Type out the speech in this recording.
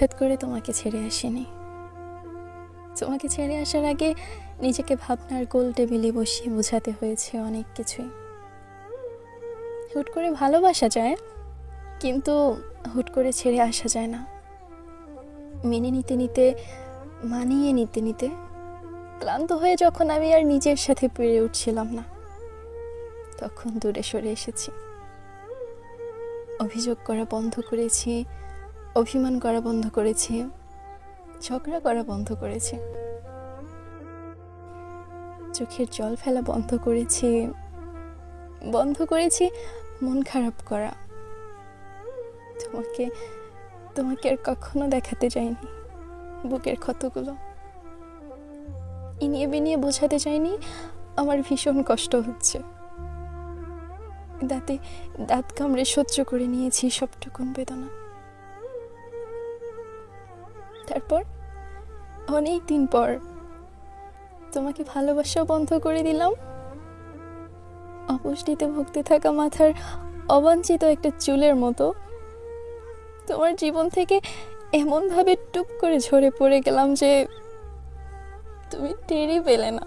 হঠাৎ করে তোমাকে ছেড়ে আসিনি। তোমাকে ছেড়ে আসার আগে নিজেকে ভাবনার গোল টেবিলে বসিয়ে বোঝাতে হয়েছে অনেক কিছুই। হুট করে ভালোবাসা যায়, কিন্তু হুট করে ছেড়ে আসা যায় না। মেনে নিতে নিতে, মানিয়ে নিতে নিতে ক্লান্ত হয়ে যখন আমি আর নিজের সাথে পেরে উঠছিলাম না, তখন দূরে সরে এসেছি। অভিযোগ করা বন্ধ করেছি, অভিমান করা বন্ধ করেছি, ঝগড়া করা বন্ধ করেছি, চোখের জল ফেলা বন্ধ করেছি মন খারাপ করা। তোমাকে তোমাকে আর কখনো দেখাতে যাইনি বুকের ক্ষতগুলো। ইনিয়ে বিনিয়ে বোঝাতে চাইনি আমার ভীষণ কষ্ট হচ্ছে। দাঁত কামড়ে সহ্য করে নিয়েছি সবটুকুন বেদনা। তারপর অনেক দিন পর তোমাকে ভালোবাসাও বন্ধ করে দিলাম। অপুষ্টিতে ভুগতে থাকা মাথার অবাঞ্ছিত একটা চুলের মতো তোমার জীবন থেকে এমনভাবে টুপ করে ঝরে পড়ে গেলাম যে তুমি টেরই পেলে না।